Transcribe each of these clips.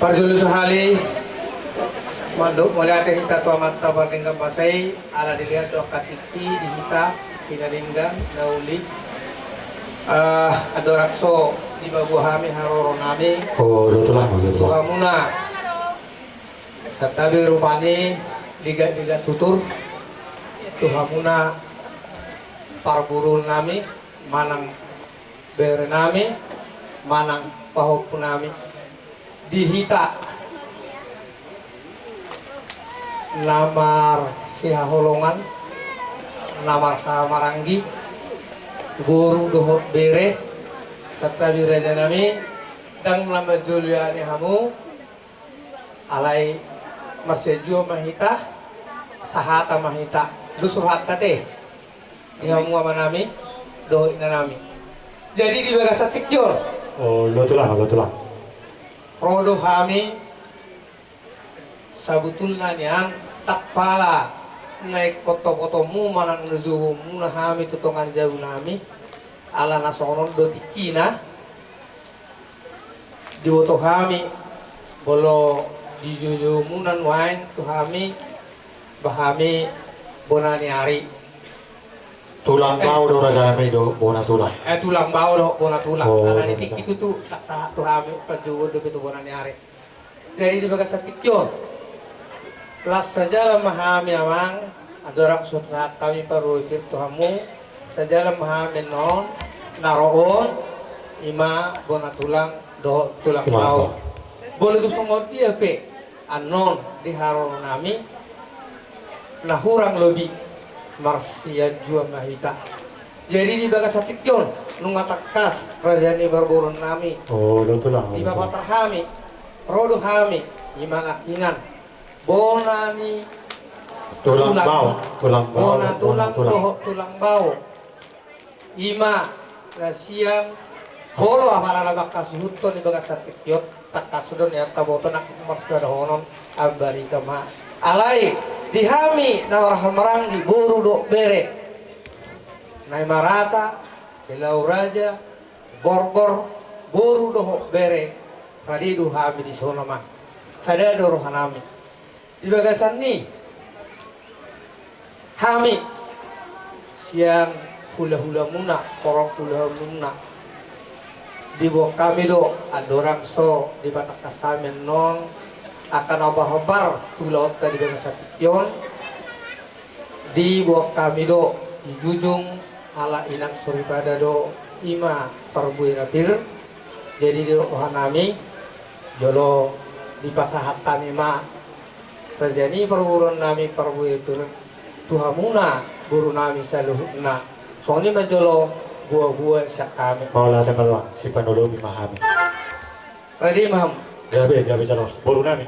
Parjulu sahali manduk mulai ate hita tu amat tabar ringga pasai ala dilihat tu katiki dihita pinaringgan nauli adorakso di babu hami haroro nami Oh, betul. tuhamuna satabi rupani liga tutur tuhamuna parburu nami manang bere nami manang pahop nami dihita namar sihaholongan namar samaranggi guru dohot bere serta biraja nami dang lama juliani hamu alai masjidjo mahita sahata mahita dusur hatta teh dihamu ama nami doh ina nami jadi di bagasa tikjor Oh, betul. rodo hami sabutulna nian tak pala naik koto mu manang nuzu muna hami tutongan jauh nami ala nasonon do tikina diwoto hami bolo dijuju munan wain tu hami bahami bonani ari Tulang bau do raja kami do bona tulang. tulang bau do bona tulang Oh, ala ni betul. itu tu tak sah tu hami pajugo do itu bonani ari jadi di bagas tikyo las saja lah mahami amang adorak saat kami perlu ikut tuhamu saja lah mahami non naroon ima bona tulang do tulang Tulang bau bau. boleh tu semua dia pe anon di haron nami nah hurang lebih marsia jua mahita jadi di bagas tikyon nunga takas rajani berburun nami Oh, betul. di bapak terhami rodo hami imana ingan bonani Tulang bau. bona tulang bau ima rasian bolo amarana bakas hutto di bagas tikyot takasudon ya taboto nak mars pada honon ambari kama alai dihami nawar hamaranggi buru do bere nai marata silau raja gorgor buru do bere radidu hami di sono mah sadado rohanami di bagasan ni hami siang hula muna korong hula muna di bawah kami do adorang so di batak kasamen non akan obar tulaut tadi bagasan tikyon di bawah kami do di jujung ala inak suripada do ima perbuih rapir jadi di rohanami jolo di pasahat kami ma terjadi perburuan nami perbuih tur tuhamuna guru nami saluhna soalnya majolo gua syak kami Oh, lah tempat si panolo memahami. ready maham Gabe jalos. Boru nami.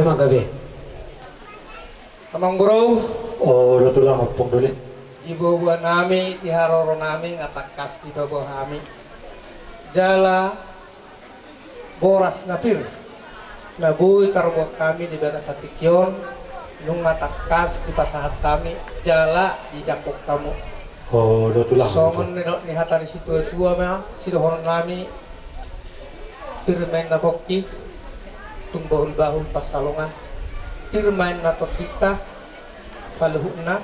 memang gabe. Amang bro, Oh, lo tulang opong dulu. ibu buat nami, diharoro nami, ngatakas di bawah kami. Jala boras ngapir. Nabuy tarbo kami di bagas satikyon. Nung ngatakas di pasahat kami, jala di jakok kamu. Oh, lo tulang. Songon ni hatari situ tua mah, sidohon nami. Pirmain na hoki, tung bahul pas salongan. Pirmain na kita, saluhuna.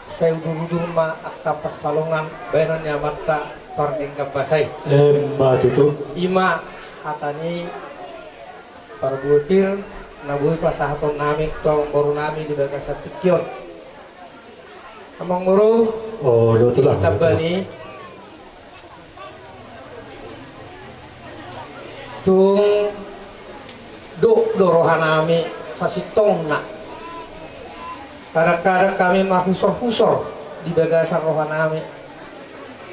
Saya udur ma akka pas salongan, bayanannya mata pardingga basai. Mbak tutup. Ima hatani parbutir nabuhi pasahaton nami tong baru nami di bagas satikyon. Amang muru Oh, lo tulang. kita bani tung dorohan nami sasitong na. Kadang-kadang kami mahusor-husor di bagasan rohan nami.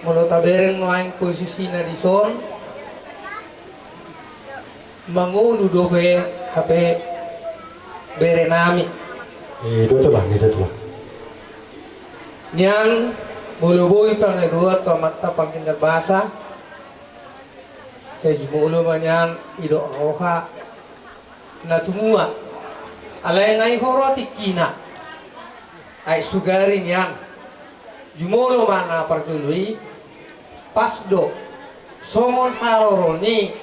Mulut tabereng nuaing posisi na di son mangunu dove HP bere nami. Lo tulang, itu tulang. Nian buluboy pang dua to mata pang tinggal basa. Saya jumulu manyan ido roha na tumua. Alay ngai horoti kina. Ay sugarin yan. Jumulu mana perjului pasdo songon haroroni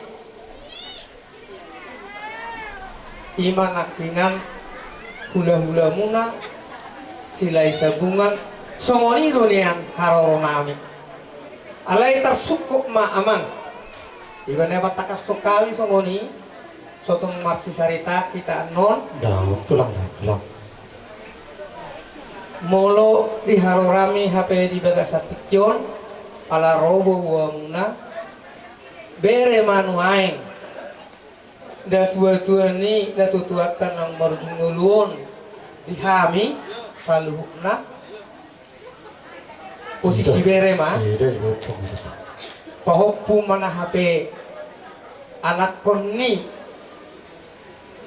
iman aktingan hula-hula muna silai sabungan songoni donian haroro nami alai tersukuk ma amang ibane batakas to kami songoni sotong marsi sarita kita non Dah, tulang, tulang. molo di harorami HP di bagas satikyon ala robo wa muna bere manu aing da tua-tua ni da tutuatan ang marjungulun dihami saluhna posisi bere mah Itu opong itu. pahoppu mana HP anak konni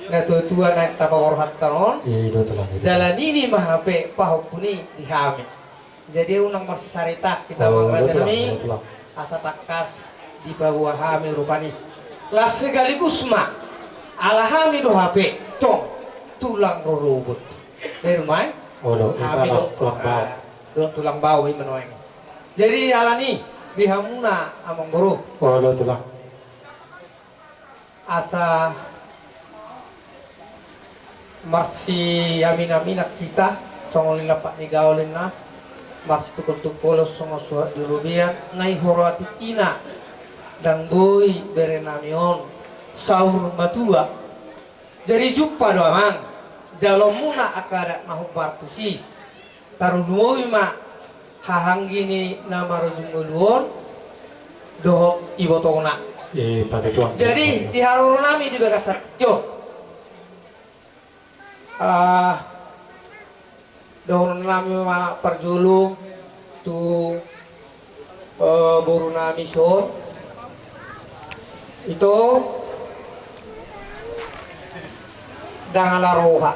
na tua-tua na tapawar tanon Itu tulang. jalan ini mah HP pahoppu ni dihami jadi unang masih sarita kita Oh, mangrasa tulang, nami tulang. asa takas di bawah hami rupani las segaligus mah alahami do HP tong tulang robot dari main Oh, lo, hami alas tulang bau. do tulang bau ini menoeng jadi alani dihamuna amang buru Oh, lo tulang. asa marsi yamin-aminak kita songolin lapak ni gaulin na marsi tukul-tukulos songo suhat di rubian ngai horati kina dan boy berenamion sahur matua jadi jumpa doa mang jalom muna akadat mahubar tusi tarunuwi ma hahang gini nama rojunguluon dohok ibotona Pada tuang. jadi di harurunami di bagas satyo dohon nami ma perjulu tu borunami so itu dangala roha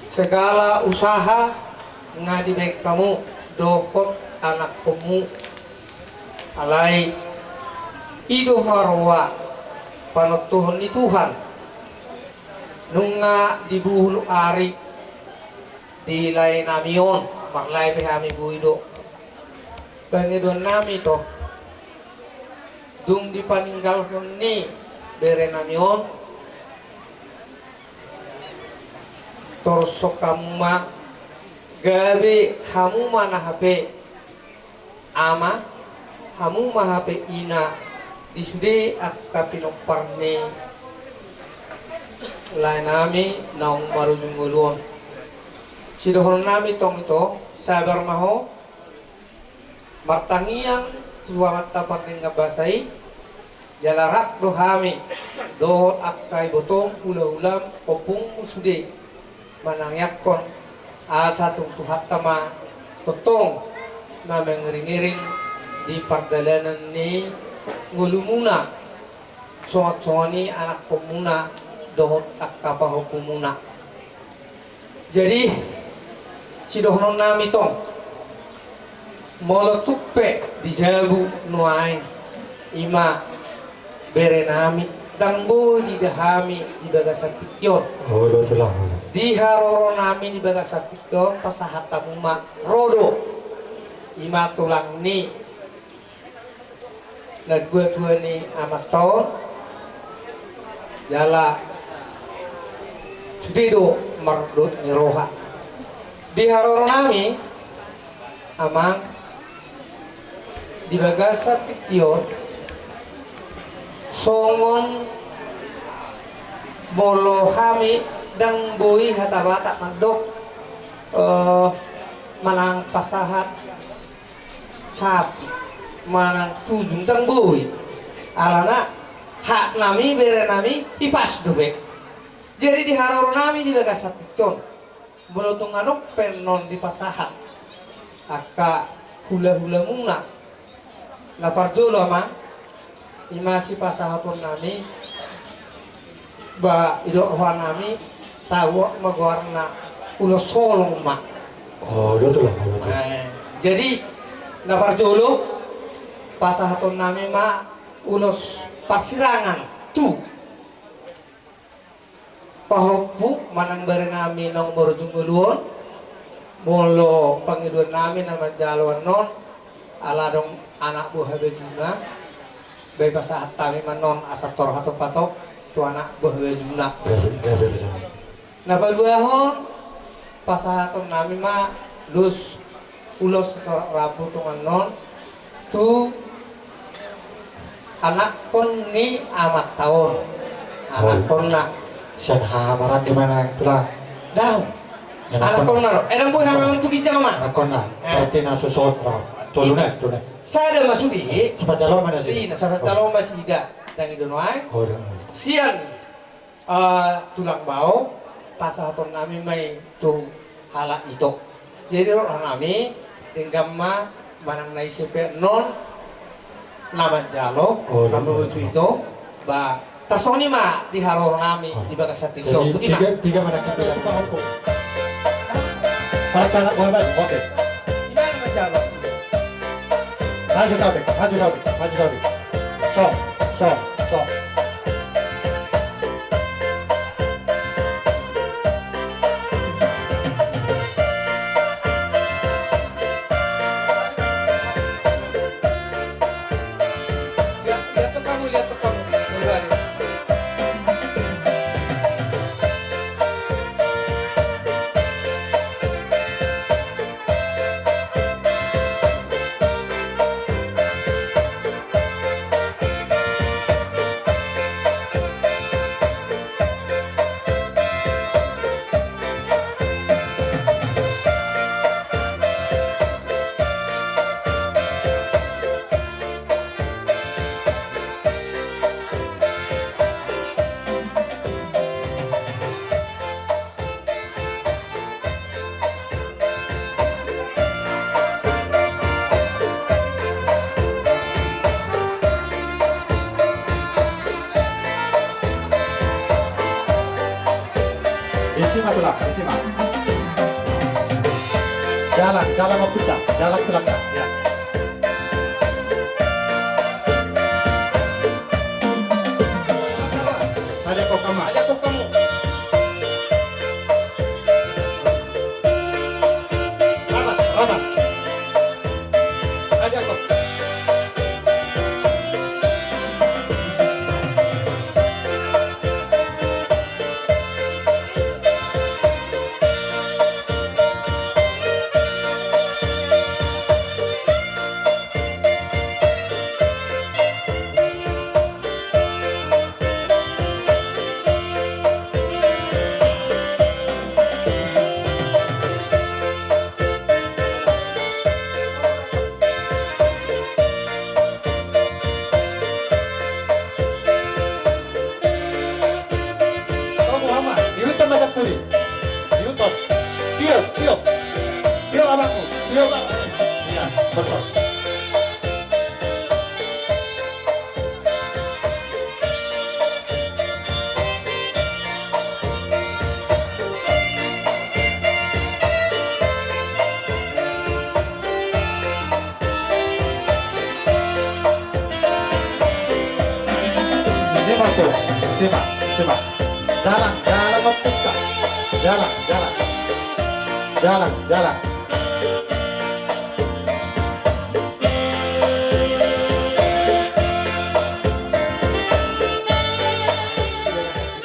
segala usaha nga di baik kamu dohot anak kamu alai ido harwa panutuhan ni Tuhan nunga dibuhul ari dilay namion marlay pihami buido pangidon nami to dung dipaninggal ni bere namion torso kamma gabi hamu mana HP ama hamu ma HP ina disude akka pinopparne lain nami naung baru junggulun sidohon nami tong ito sabar maho martangiang tuwa mata parning ngabasay jalarak dohami dohot akkay botong ula-ulam opung musude manangyakon asa tung tuhat tama totong na mengering-iring di pardalanan ni ngulumuna songat-songani anak pemuna dohot akapahukumuna. Jadi si dohnon nami tong molo tuppe di jabu nuain ima bere nami dangbo di dahami di bagasan tikyon Oh, lo tulang. di haroro nami di bagasan tikyon pasahat tamuma rodo ima tulang ni nagua-gua ni amat tahun jala sudido mardut niroha di haroro nami amang di bagasan tikyon songon bolo hami dang boi hatabata mandok manang pasahat sapi manang tujung dang boi alana hak nami bere nami ipas dobek jadi di haroro nami di bagasan tikyon bolo tunganok penon di pasahat aka hula-hula muna lapar jolo amang imasi pasahatun nami ba idok rohan nami tawo magwarna ulo solong mak Oh, lo tulang. Lo tulang. jadi lapar jolo pasahatun nami ma ulo pasirangan tu pahopu manang bare nami nong morjungulun molo pangiduan nami nama jalwan non ala dong anak buah bejuna bebas saat kami manon asator atau patok tu anak buah bejuna Gavel sama. nafal buahon pasahaton nami ma lus ulos rabu tungan non tu anak kon ni amat tahun anak kon na Sian hamarat di mana tulang? daun anak kon na edang buah memang tu kijang ma Nakon na. Berarti na susot ram. Tulunas, tulunas. saya ada masudi Cepat jalan mana sih? si nasa calon masih ida dan idonwai Oh, dah. sian tulang bau pasahaton nami may tu halak itu jadi orang nami tinggal ma manang naisipe non nama jalo Oh, kamu itu ba tasoni ma di haror nami di bagas hati itu Jadi putih ma tiga mana kita bilang tahu. Anak Muhammad, oke. di mana ma jalo Maju sabi, maju sabi, maju sabi. So, so, so. lihat tuh kamu kembali Isi mah tulang, isi mah. Jalan, jalan mau kita, jalan tulang ya. Ada kok kamu. aja tuh kamu Rabat, rabat. Ada kok. Tuli. Diutot. Tiup, tiup. Tiup abangku. Tiup abangku. Iya, betul. simak, simak. Jalan, jalan membuka. Jalan, jalan. Jalan, jalan.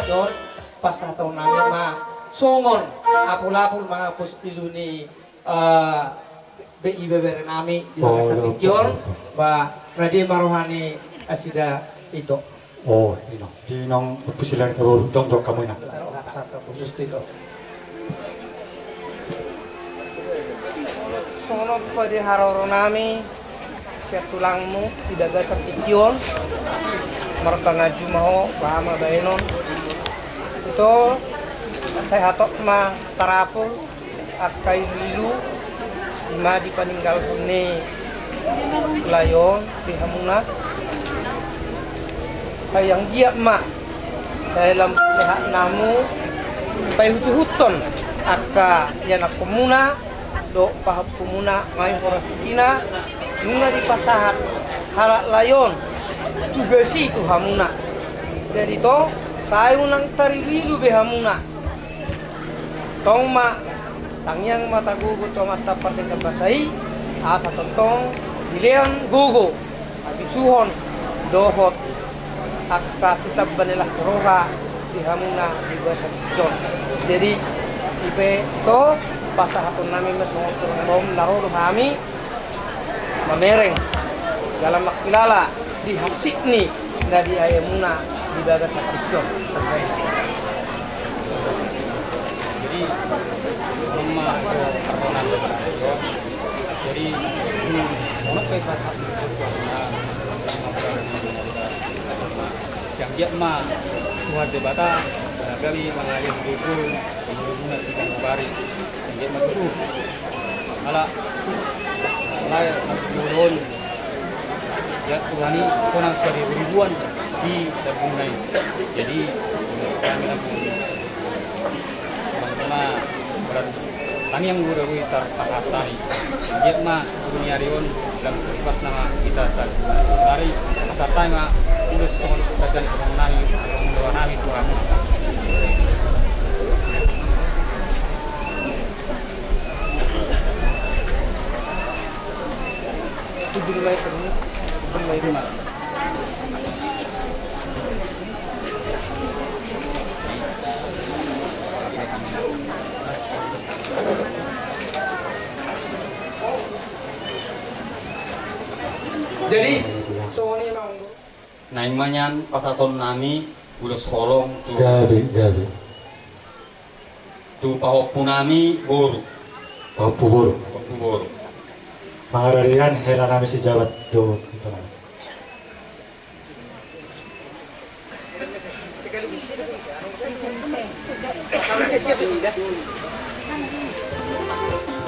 Yon pas atau nami ma songon apul-apul mga pus iluni BIBBR nami di Oh, sa iya. Tikyon ba Radhi Marohani asida ito. Oh, ino. Dinong pusilan terus dong kamu ina. Sa khusus dito. Sono pa di haroro nami siya tulangmu tidak ada sa Tikyon marta ngaju maho bahama bainon itu saya hatok ma tarapo at kay lilu ima di paninggal ni layon di hamuna sayang dia ma saya lam sehat namu pay huton aka yan ako muna do pahap ko muna ngayon oras kina nuna di pasahat halak layon juga si itu hamuna jadi to saya unang tarililu be hamuna tong ma tangyang mata gugu to mata pati kabasai asa tontong dileon gugu abisuhon dohot akka sitab banilas roha di hamuna di bahasa John jadi ipe to pasahatun nami masungot bom laro kami mamereng dalam makilala di hasik ni dari ayamuna di bagas John jadi rumah perkenan jadi ono kay pasat yang dia mah tuhan debata kali mengalir buku menggunakan sidang bari yang dia mah itu ala ala turun ya tuhani konang sekali ribuan di terbungai jadi kami teman-teman berat tani yang guru tar tani dia mah dunia rion dan sifat nama kita dari atas saya urus soal kerjaan nami membawa nami Tuhan itu di rumah jadi soalnya mau Naimanyan pasaton nami ulos holong tu Gabi. tu pahok punami boru Oh, pubur. boru Mangararian hela nami si Jawat do.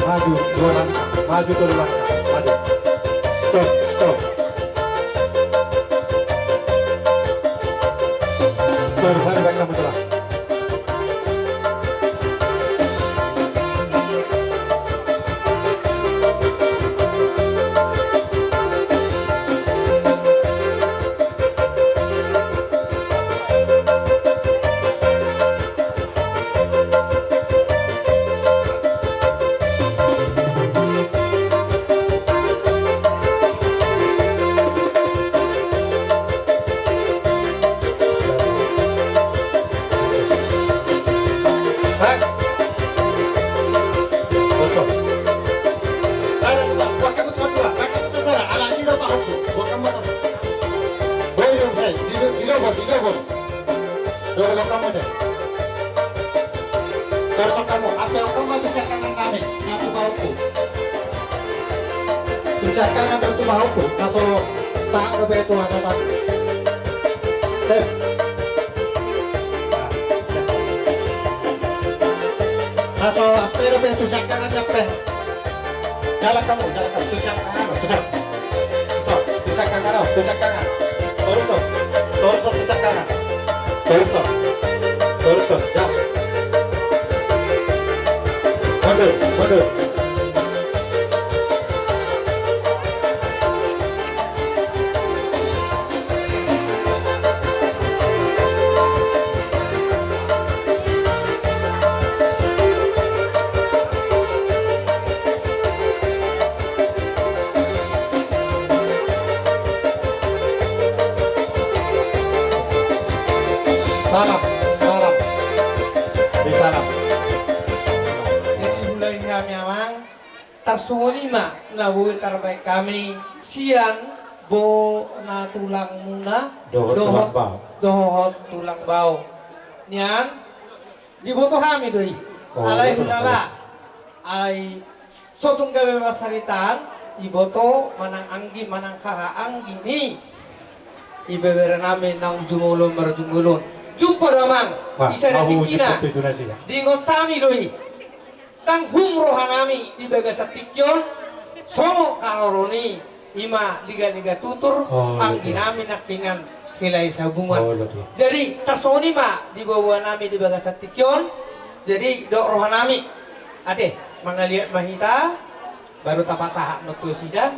Maju dua langkah, maju dua langkah, maju. Stop. Baru baik kamu telah. Besok kamu, apel kamu bisa kangen kami, satu bauku. Bisa kangen satu bauku, satu saat lebih tua satu. Sip. Satu apel lebih bisa kangen apel. Jalan kamu, bisa kangen, bisa. So, bisa kangen, bisa kangen. Terus, bisa kangen. Terus, jalan. Mundur. Salam, salam. Di salam. Jadi mulai kami amang tarsungolima na buhi terbaik kami sian bo na tulang muna Dohot tulang bau. dohot tulang bau nian diboto kami doi Oh, alay betul, hunala alay sotong gawe masaritan iboto manang anggi manang kaha anggi ni ibebere namin ng jumulon marjumulon jumpa damang Wah, isa na mau usip tikina itu nasi ya. dingon tami doi tang humrohanami di baga sa tikyon somo kaoroni ima liga-liga tutur Oh, ang betul. ginami nakingan sila sa bungan. Oh, betul. Jadi tasoni ma di bawah nami di baga sa tikyon jadi do rohanami ade mangaliat mahita baru tapasaha no sida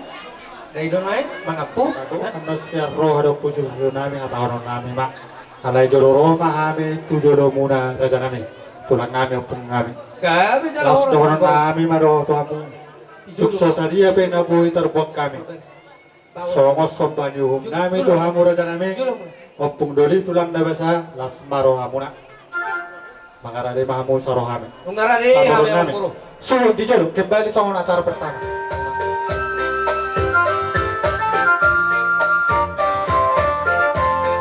dari donai mangapu Ano siya roh ada puso namin at ahon namin mak. Alay jodoro mahami tu jodo muna raja namin. Tulang namin pung namin. gabi sa Las dohoran loro namin maro to amu. Sukso sa dia pe na buhi terbuat kami. Songos sombanyuhum namin to hamu raja namin. Opung doli tulang na basa las maro hamuna. Mangarade mahamu sa rohami. ungarade Taburan hame namin. puro So, di jodo kembali sa acara pertama.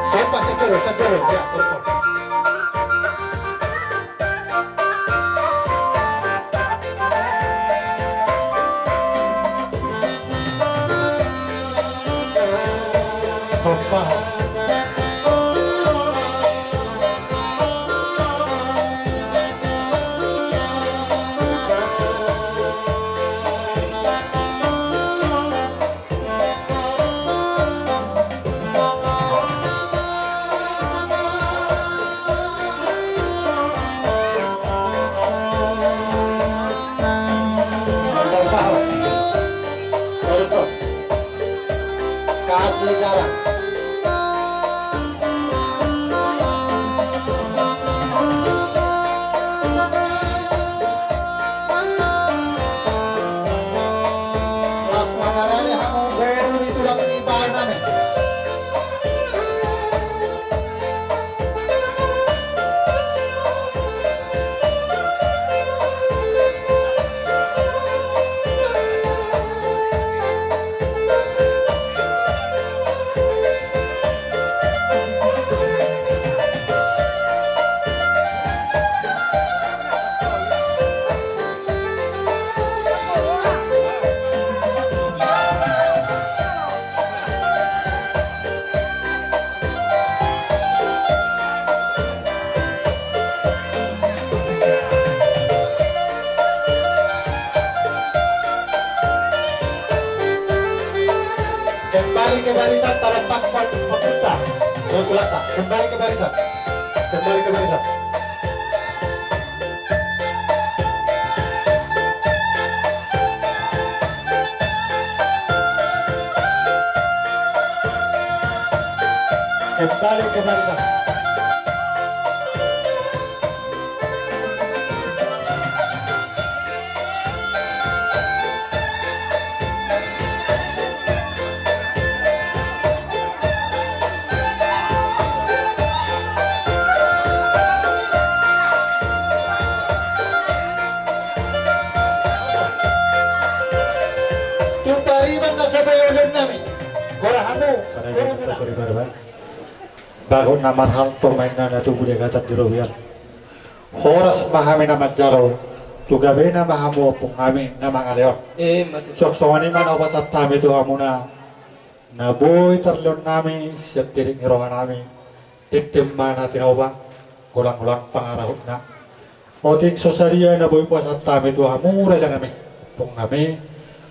Sopa sa jodo ya terus. Sopa. Sopa. Terus. Kasih jarak. Las makarane hamu beru di tulang timbal namin. Kembali ke barisan tarempat pemerintah. Kembali ke barisan. Kembali ke barisan. Kembali ke barisan. Tumpariman na sa bayolan namin. Gorahamu. Bago na marhal permainan atau budaya kata di Robian. Horas mahami na majaro. Tugabe na mahamu pung kami na mga leon. matu Soksoni man awas at tami tu hamuna. Naboy terlon nami siya tirik ngirohan nami. Titim mana tinawa. Kulang-kulang pangarahot na. Otik sosaria naboy puas at tami tu hamu raja nami. Pung kami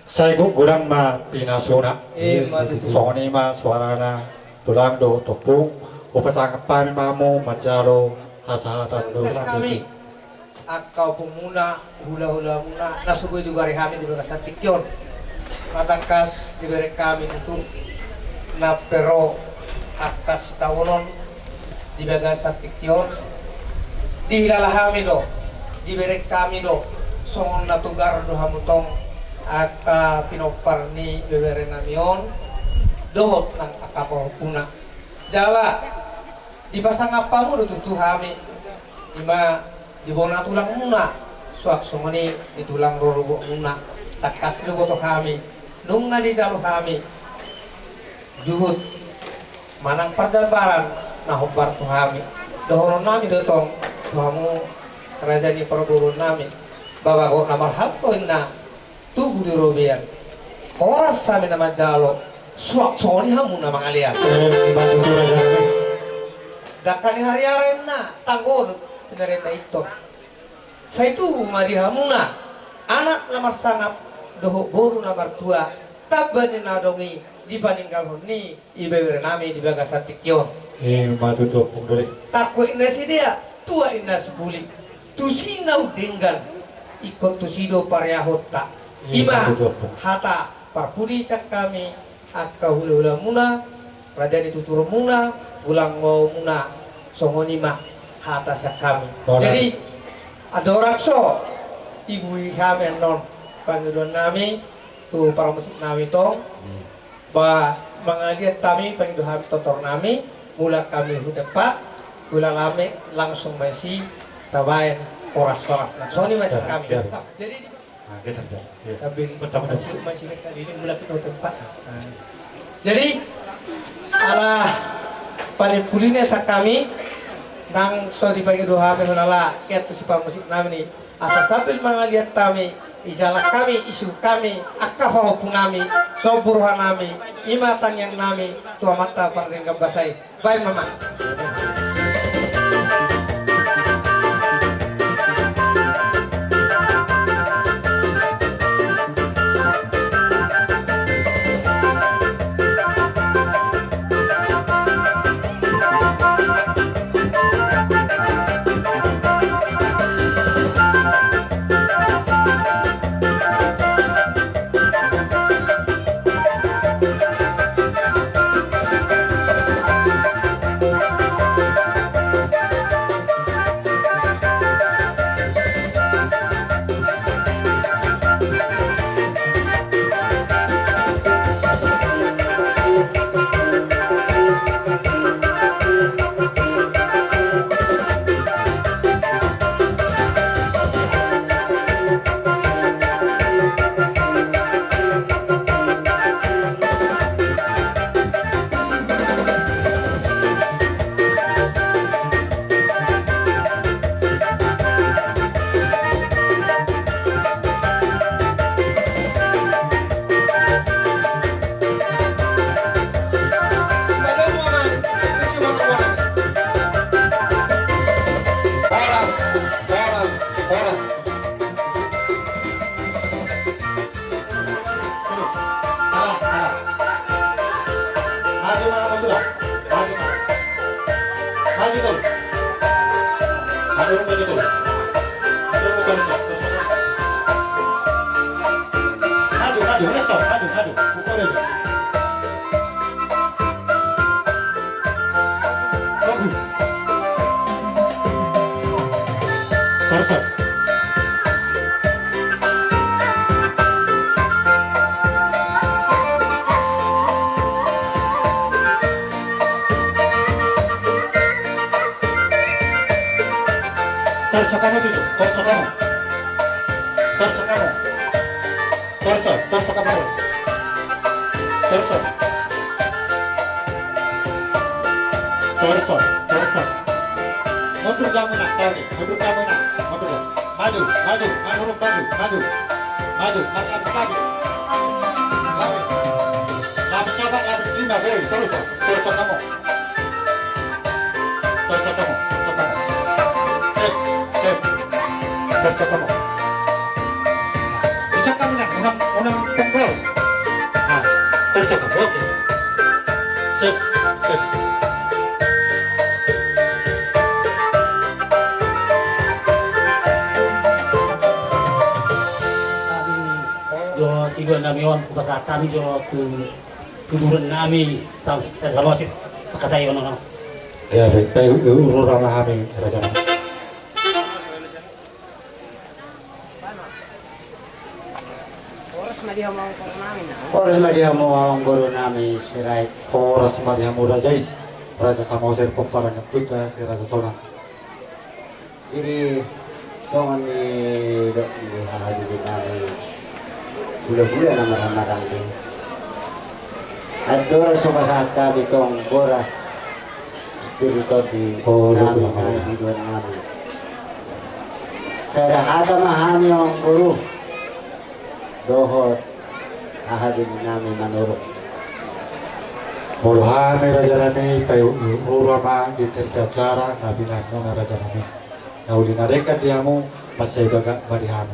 saigo gurang ma pinasuna. matu Soni ma suara na tulang do topung. Upasang kami mamu majaro hasahatan do. Sukses kami akau pemuna hula-hula muna nasugoy juga rehami di bagas tikyon matangkas diberi kami itu na pero akas tawonon di bagas tikyon dihilalahami do diberi kami do songon natugar do hamutong aka pinopar ni bebere namion dohot ng akapor puna jala dipasang apa mo tutu kami ima di bona tulang muna suak songoni di tulang rorubo muna takas lu boto kami nunga di jalo kami juhud manang perjabaran nah hobar tu kami dohono nami dotong kamu kerajaan di pergurun nami bawa kok nama hapto inna tubuh di robian horas kami nama jalo suak songoni hamu nama kalian Bantu raja kami. dakani hari-hari na tanggon pinareta itu saya itu madi hamuna anak nomor sangap doho boru nomor tua tabani nadongi dibanding kalau ni ibewer nami di bagasan tikyon Bantu tuh pungdole. takut indah si dia tua indah sepuli tusinau denggan ikut tusido paryahota ima hata parpudi sak kami akka hula-hula muna raja dituturo muna ulang mau muna songonima hata sak kami jadi ada orang so ibu kami non panggilan nami tu para musik nami tong ba mengaliat kami panggilan kami totor nami mula kami hutepat mula kami langsung masih tawain oras-oras nah soni masih kami jadi Geser dah. tapi Pertama masih kali ini mula kita tempat jadi ala paling pulihnya sak kami nang so dibagi doa kami hulala ketu si musik nami ni asa sambil mengaliat kami ijalah kami isu kami akah pun nami so buruhan nami imatang yang nami tua mata parengga basai baik mama Torso kamu tuju, torso kamu. Torso kamu. Torso, torso kamu. Torso. Torso, torso. Mundur kamu nak, Saudi. Mundur kamu nak. Mundur. Maju, maju, maju, maju, maju. Maju, lapis lagi. Lapis. Lapis coba, lapis 5, boleh. Torso, torso kamu. Torso kamu, torso kamu. Sip, sip. Torso kamu. Bisa kamu nak, unang penggol. Nah, torso kamu, oke. Sip, sip. Jo sigon nami on pasat kami jo tuduran nami sama si kata yon ono. Ya, baik, baik, urut ramah kami, raja. Oras madi mo ang guru nami siray. Oras madi hamu rajai. Raja Samosir Pemparangnya Putra si Raja Sona. Jadi songan ni dok ni hari di kami bulan-bulan nama Ramadan ni. Ador sobat hata di tong boras spiritual di kami di dua kami. Saya ada mahami orang guru dohot ahad di kami menurut. Muluhane Raja Nami kayu urama di tercacara nabi nana Raja Nami. Nauli narekat diamu masih gagak barihami.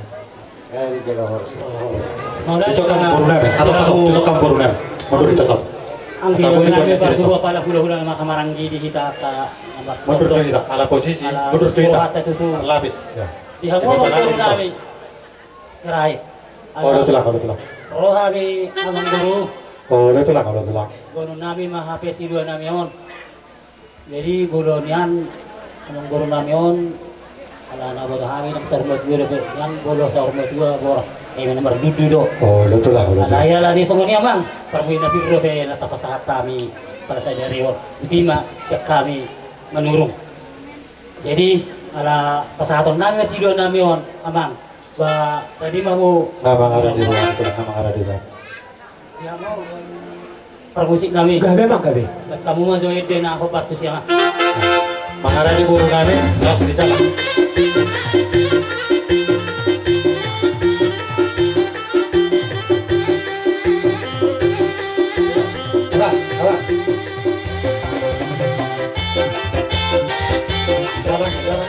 Kami jelohor. Isokang purunan, atau isokang purunan. Mundur kita sob. Ang Asal ginawa boleh namin boleh para sob. dua pala hula-hula na makamaranggi di kita ka Mundur kita, ala posisi, mundur kita. Lapis. Ya. di hamon ang guru namin serai. Oh, udah tulang, udah tulang. Roh kami amang guru, Oh, udah tulang, udah tulang. guru namin mahapes idua namin yon. Jadi guru niyan amang guru namin yon. Ala na bodo kami ng sarmat guru yan bolo sa sarmat guru bor. Nomor dudu do. Oh, udah tulang, udah tulang. Alaya lagi sungun niya mang. Perbuin na biro fe natapasahat kami para sa dariyo. Utima siya kami manurong. Jadi ala pasahaton namin si do namin yon amang. Ba tadi mau Nama ada di luar, tulang nama ada di luar. ya mau permusik namin. Gabi bang gabi. At kamu mah zoid din ako partus yang Mangara di buru kami, gas di jalan. Jalan, jalan. Jalan, jalan.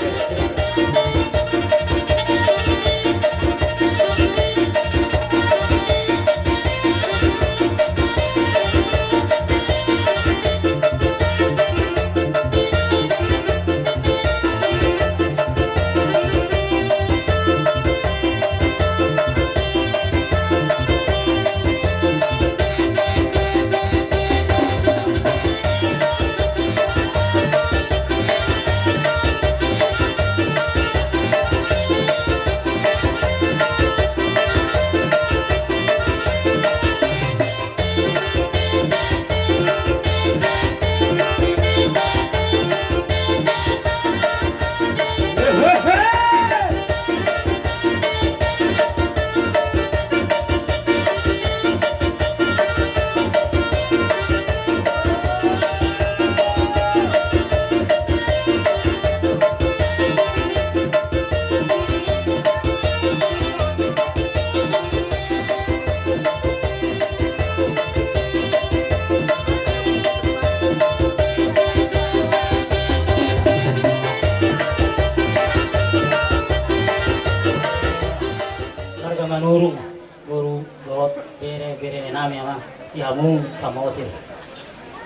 manurung guru dot bere nami ama iamu sama osil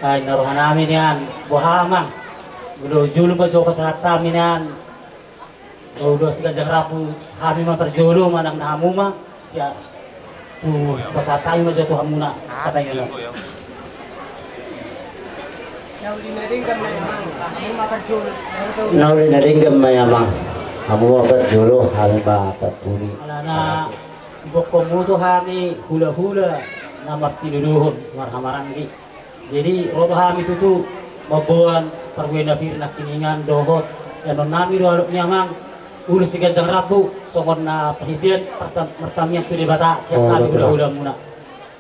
ay naruhan namin yan buhamang gulo julu ba jo kasata minan gulo siga rabu kami memperjulu manang namu ma siya pasata yung majo tuhan muna katanya lang Nauli na rin gamay amang. Kamu apa dulu hal bapak puri. ala na boko muto kami hula-hula na martiluluhon marhamaranggi jadi rodo kami tutu mabuan parwe na pir na kiningan dohot yanon nami ro alok nyamang ulus tiga jang rabu songon na pahidian pertamian tu bata siap kami hula-hula muna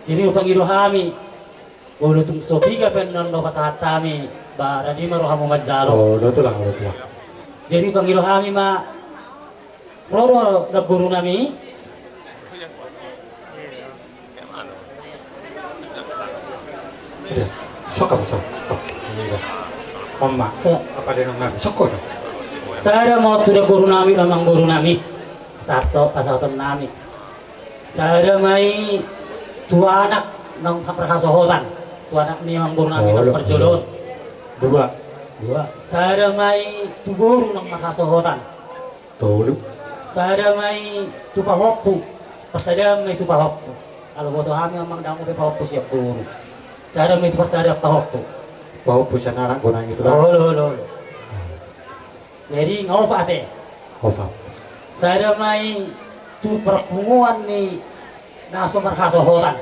jadi upang ido kami bolo tung sobiga penon no pasahat kami baradi maro hamu majalo Oh, udah tulang. jadi upang ido kami ma roro na guru nami Iya, sok. Oma, sa apa dia nang soko dong? Saya mau tuh guru nami, memang guru nami. Satu nami. Saya mai dua anak nang perkasohotan. Dua anak ini memang guru nami nang perjolon. Dua. Saya mai tu guru nang perkasohotan. Tuh. Saya mai tu pahoppu. Pas saya mai tu pahoppu. Kalau bodoh kami memang damu pe pahoppu siap guru. Saya mai tu pas ada pahoppu. Bau pusat anak gunang itu lah. Lo. Jadi ngau fate. Opa. Saya mai tu perpunguan ni naso markasohotan.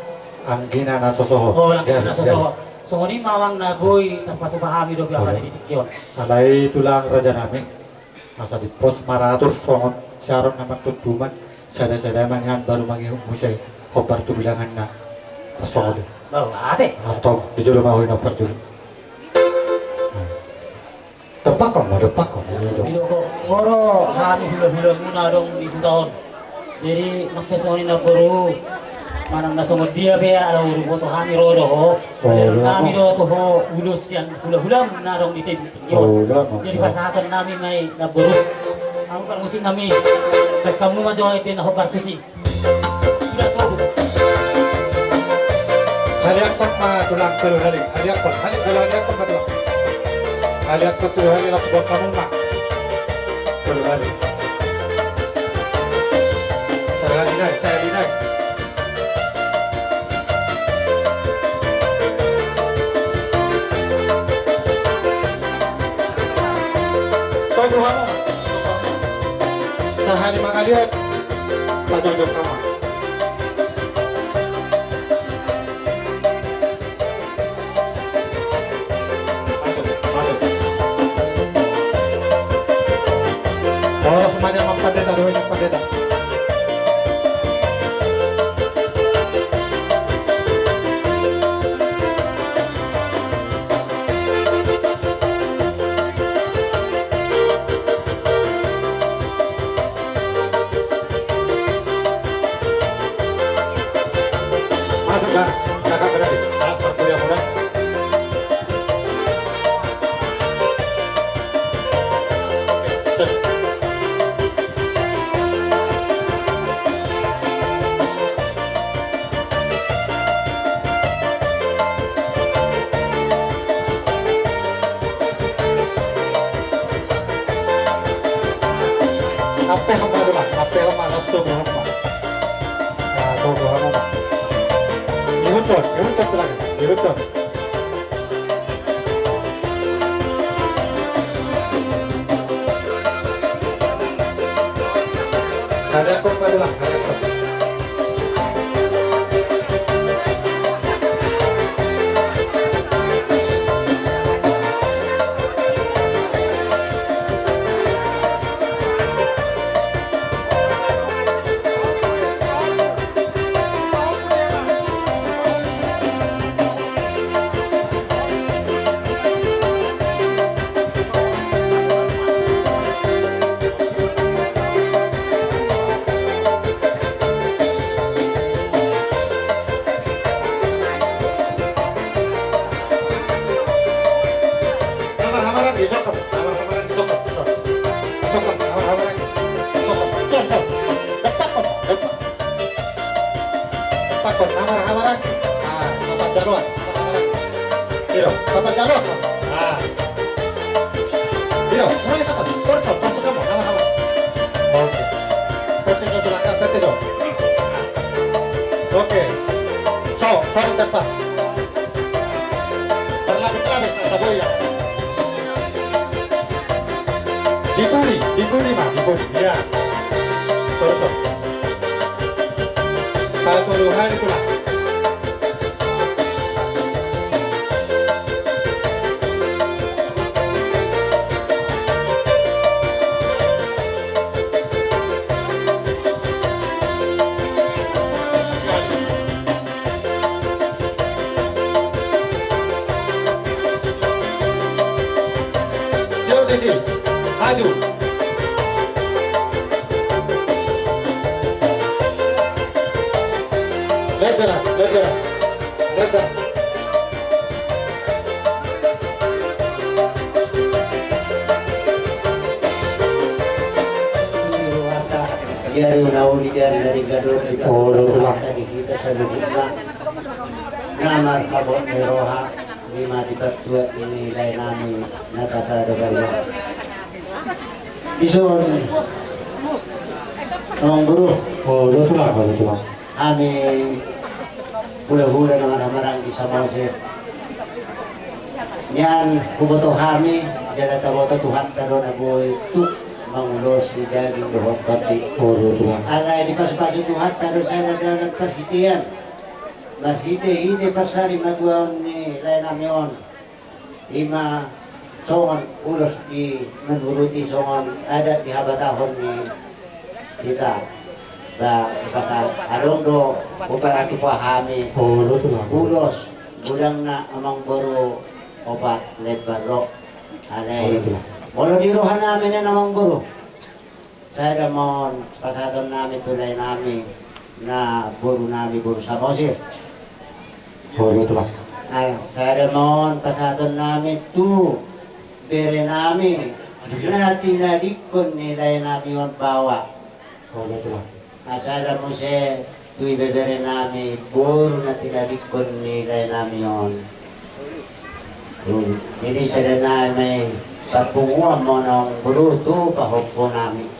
Anggina nasosoho. Oh, lang nasosoho. Songoni mawang naboy tapatu pahami do biar di tikyon. Alai tulang raja nami asa di pos maratur songot siaron nama tutuman sada mangan baru mangi musai hobar tu bilangan na songot Bau ate. atau di jolo mau ina perjul depak kok Bilo ko ngoro kami hula-hula muna dong di tahun. Jadi makanya songoni na baru manang nasongod dia be ala uru boto kami rodo ho. Kami do to ho ulus yang hula-hula muna dong di tikyon. Jadi pasakan nami may naburu. Ang musim nami kamu maju itu na hobar tusi. Sudah tahu. haliakot ma tulang telu halik haliakot ma tulang haliakot telu halik lak buat kamu ma telu halik saya dinai tunggu kamu sehari mangaliat pajang dong kamu Orang semuanya mempandeta, doanya pendeta. Masuk dah, kakak berani. Anak perkuliah muda. Oke, Ape hamba dulu, ape hamba lasto hamba. Nah, tuh hamba. Iruntot lagi, iruntot. Ada kok dulu, ada kok. Oke, sorry tepat. Berlapis-lapis saboya. Dibuli mah, dibuli. Ya. Terus. Satu hari itulah. Maju. Lebar. Dia nauli dari Gadot di tadi kita sebutnya nama kabut meroha lima dibatua ini lain nami nakata dengan bison orang guru kami hula-hula nama-nama di Samosir nyan kuboto kami jada taboto Tuhan taron aboy tu mengulos di daging dohot tadi alay di pas-pasu Tuhan taron saya dalam perhitian marhite-hite pasari maduan ni ni lain namion lima songon ulos di menuruti songon adat di habatahon ni kita sa pasal arong do upaya kita pahami ulos budang na amang boro obat lebar lo alay bolo dirohan namin na amang boro saya damon pasadon namin tulay namin na boro namin boro sa Mosir. Saya mohon pasadon namin tu bere namin na tinadikon nilay namin yung bawa. Saya mo siya tu ibebere namin buru na tinadikon nilay namin yon. Jadi saya na may tapunguan mo ng buru tu pahokpo namin.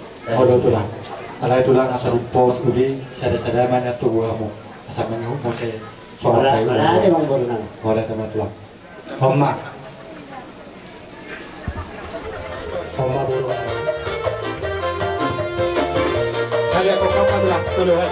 Alay tulang asa rumpos uli sada-sada man na tubuha mo. Asa man yung kasi Wala ada mong buru namin. Wala teman tulang. Homma buru. Kali ako kamu tulang tuluhan.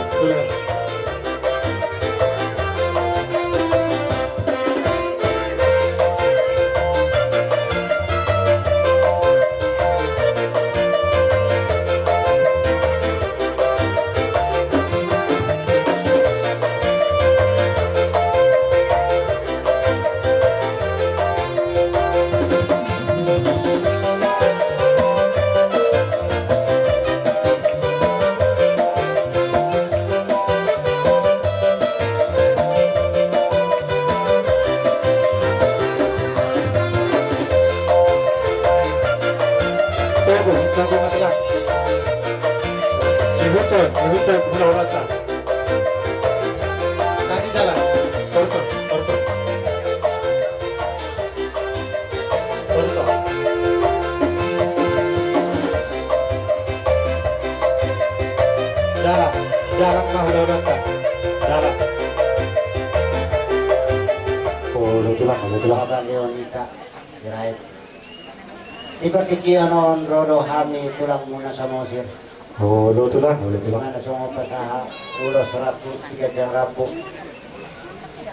Kasih jalan. Torso. Jalan mahal datang. Jalan. Bapak Leonita Jerait. Ipakikian on rodo hami tulang muna sa Mosir. Mana semua pasaha ulos rapu sigajang rapu.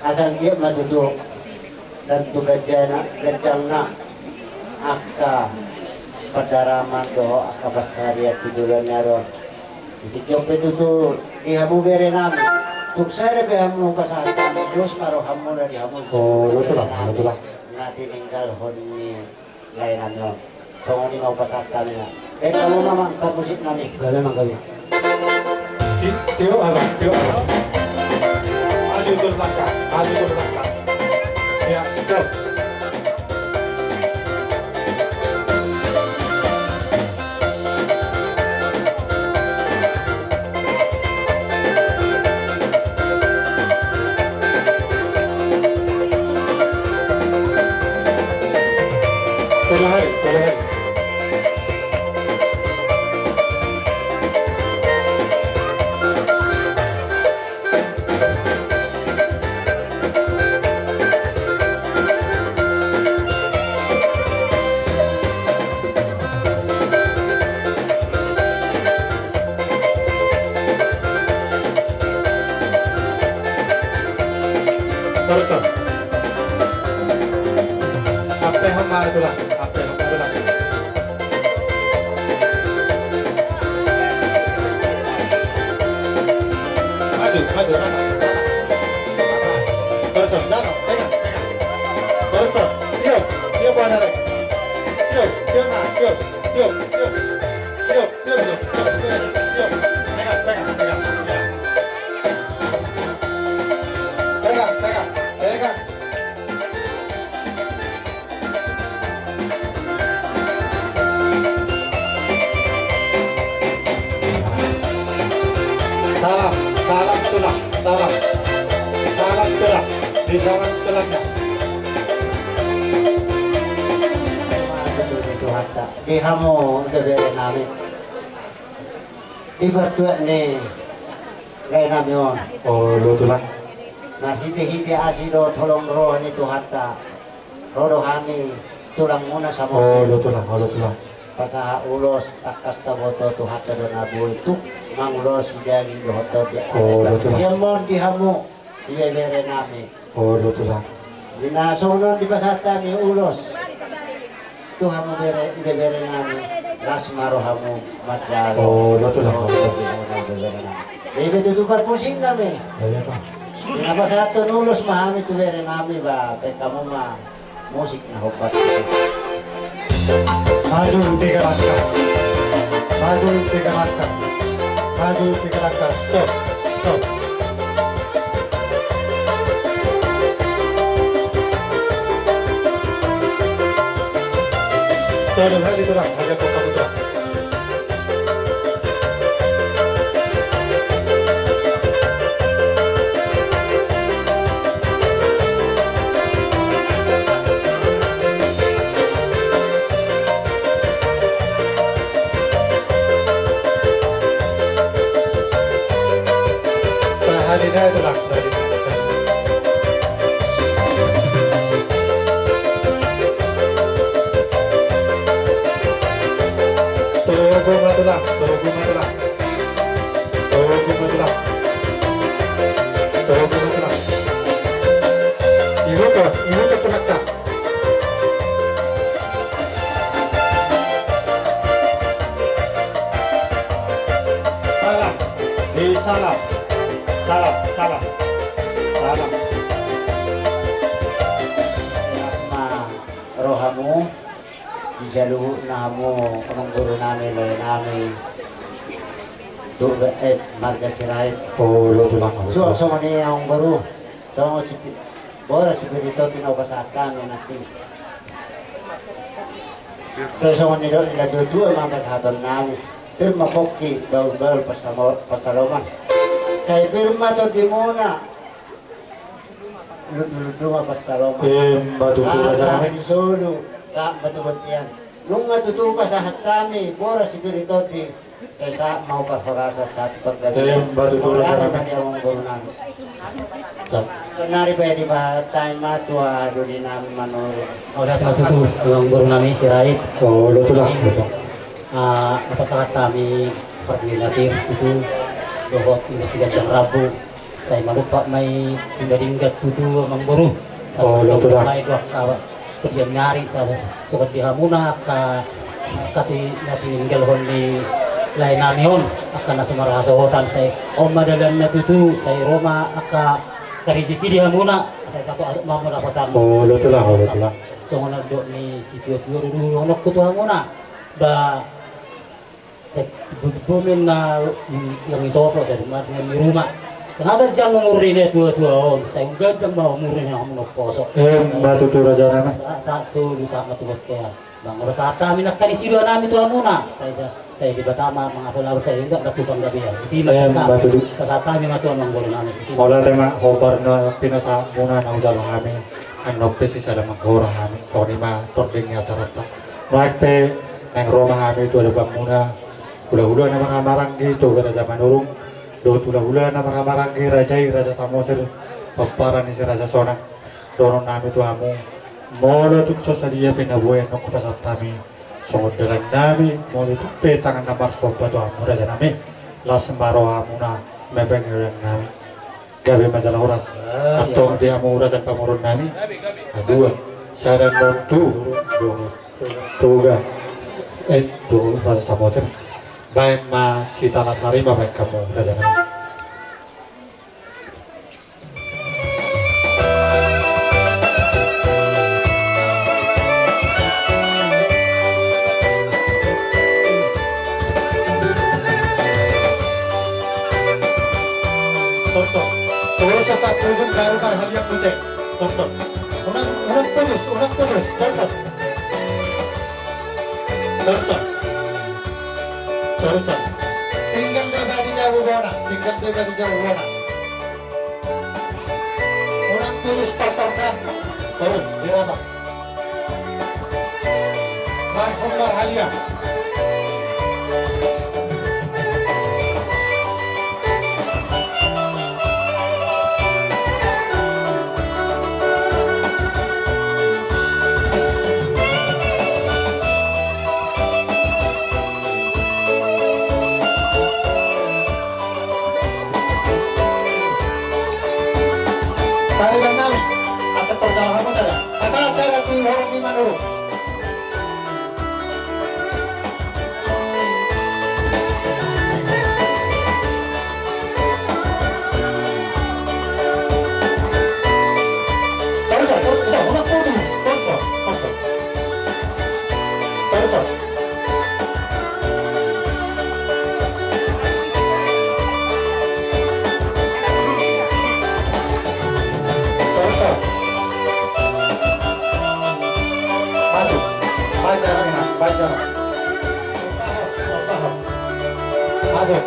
Asal dia maduduk dan tu gajana na akka padaraman do akka basaria tudulan naron. Itikyo petutu ihamu bere nami. Tuk sare behamu pasaha terus karo hamu na dihamu. Nanti tinggal honi lain ano. So ni mau pasaha kami na. Kamu mama ntar musik nami. Gawe. Tio abang. Maju ke belakang. Ya, stop. Tolong. Torso. Ape hamar tulang. Maju. Torso, jalan, pegang. Torso, tiup buah narik. Tiup. Pegang. Salam tulang. Di salam tulangnya. Di hamu bere nami. Di batuan ni lain nami on. Tulang. Nah hiti asido tolong roh ni tuhata. Rodo hami tulang muna sa Mosir. Tulang. Pasaha ulos takas taboto tuhata do nabul tuk mangulos jadi dohoto di betul. Yamon di hamu di bere nami. Tulang. Dinasunod di pasata mi ulos. Tuhan mo bere namin. Las marohamu matjalo. Oh, betul lah. Ibe tutupad pusing namin. Ya Pak. Pinapasata ulos mahami tu bere namin ba. Kamu mah musik na hobat. Maju 3 langkah. Maju 3 langkah. Maju 3 langkah. Stop. Stop. Turun lagi turun. Agak kota putra. Halina itu lah tadi. Tunggu matulah, tunggu matulah, tunggu matulah, tunggu matulah. Ibu ke penakta. Salam, di salam. Salam, salam, salam. Ma rohamu dijalu namo amang guru namin loy namin. Marga sirait. Oh, lo tulang. So ni ang guru. So si bora si Pirito pinapasat kami natin. So ni do nila dua mga kasaton namin. Pero mapoki bawal pasaloman. Saya firma to di muna. Ludu-ludu mapasaroma. Batu tura sa Sa amin. solo, sa batubatian. Nung matutupa sa hatami, bora si Pirito di sa mau parfarasa sa paggabi. Batu tura sa Wala amin. naman yung guru namin. Kunari pwede ba tayo matua doon namin manuro. Udah satu tulang guru nami si Rait. Oh, lo tulang. Betul. Apa saat kami pergi natir itu dohot investigasi Rabu saya malupa may tinggal tutu mengguru Oh, lo tulang. may dua kawa kerja nyari sa sukat dihamuna kati natinggal hon ni lain namion akan nasa marahasohotan saya madalan na tutu saya Roma aka kariziki dihamuna saya satu aduk mamuna kotan Oh, lo tulang. Oh, lo tulang. so ngana do ni sitio dulu honok kutu hamuna ba bumin na yang isopo sa rumah. Kenapa jang ngurin itu dua saya enggak jang mau ngurin yang kamu poso. Batu tura sa amin. Sa so bisa matubot kaya. Bang ora sa ata minak kani silo namin to muna. Saya di Batama mga pulaw saya enggak datutang gabi ya. Hindi batu du. sa ata mi matuan ng guru namin. Wala tema hobar na pinasa muna na udalo kami. Ano pesi sa lamang hora kami. So ni ma tording ya carata. Magpe nang Roma kami itu ada bang muna. Hula-hula na mga maranggi itu kata zaman urung. Do hula-hula na mga maranggi Raja Samosir. Paparan ni si Raja Sona. Doron namin itu amu. Molo tukso sa dia pinabuhay nung kupasat kami. So dalan namin. Molo itu petangan na marsopa to amu Raja namin. Las maro amu na mebeng yung namin. Gabi majalah oras. Atong di amu Raja pamurun namin. Dua. Saran don tu. Tuga. Tu Raja Samosir. Baik Mas Sita Nasari, baik kamu Raja Nabi. Sosok, terus satu pun baru kan hal yang kucing. Sosok, orang terus, sosok. Terusan. Tinggal di jauh bona. Orang tulus tortorkan. Terus dirata. Langsung berhalia. Tayo lang namin. Asa perjalanan Manurung. Masuk.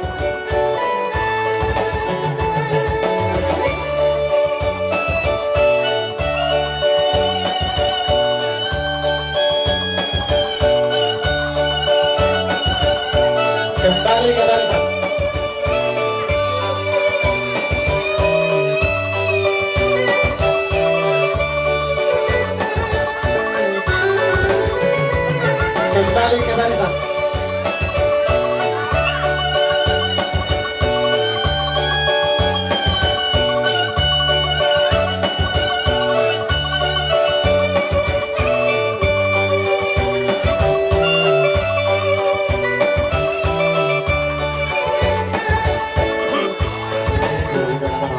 Kembali ke barisan. Kembali ke barisan.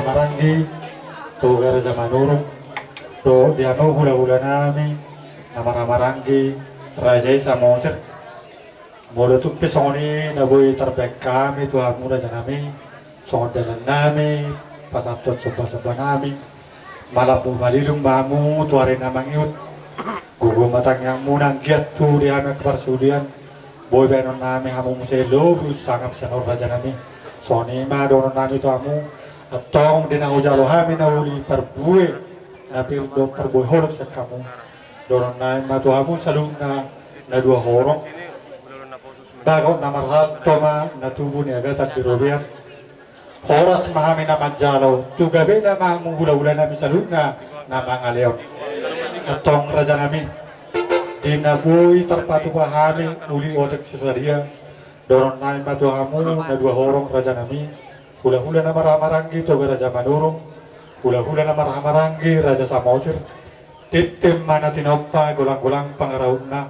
Maranggi, to Raja Manurung, to diano hula-hula nami, nama Maranggi, Raja Samosir, mula tu pesoni na boy terbaik kami Tuhan muda janami, songon dalan nami, pasatot soba-soba nami, malapu malilung bamu tuare namang iut, gugu matang yang munang giat tu diame kepersudian, boy benon nami hamu muselo, sangap senor Raja nami, soni ma donon nami tuamu. Atong dinahujalo kami na uli perbuwe na pirdo perbuwe horok sa kamu doron na matuhamu salung na dua horok bago na marhal toma na tubo ni agad at pirobian horas mahami na madjalo tugabi na mahamong hula-hula namin salung na mga leon atong raja namin di na buhay tarpatu pahami uli otak sesaria doron na matuhamu na dua horok raja namin hula-hula na Maranggi to Raja Manurung, hula-hula na Maranggi Raja Samosir, titim mana tinoppa gulang-gulang pangaraon na.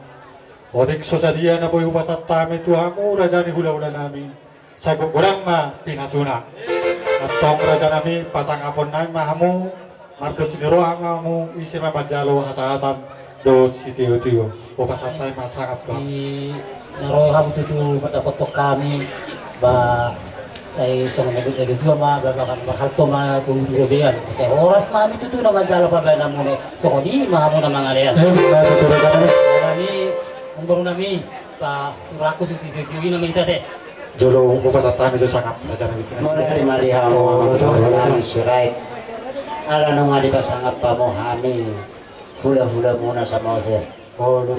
Odik sosadia na boy upasat tami tuhamu Raja ni hula-hula nami, sa gulang ma pinasuna. At tong Raja nami pasangapon na mahamu, martos nirohang mamu isi mamadjalo hasahatan do si tiyo-tiyo. Upasat tayo masangap ba? Di naroham tutu matapotok kami ba saya sangat nabut juga mah babakan berhalto mah tunggu-tungguan saya horas mah itu tuh nama jalan apa namanya so di mah mau nama ngalian ini umur nami pak raku sudah tujuh nama itu deh Jolo upasatan itu sangat belajar gitu. Mulai mari hamo nani sirait. Ala nung ali pasangap pa mo hani. Hula-hula muna sa Moses.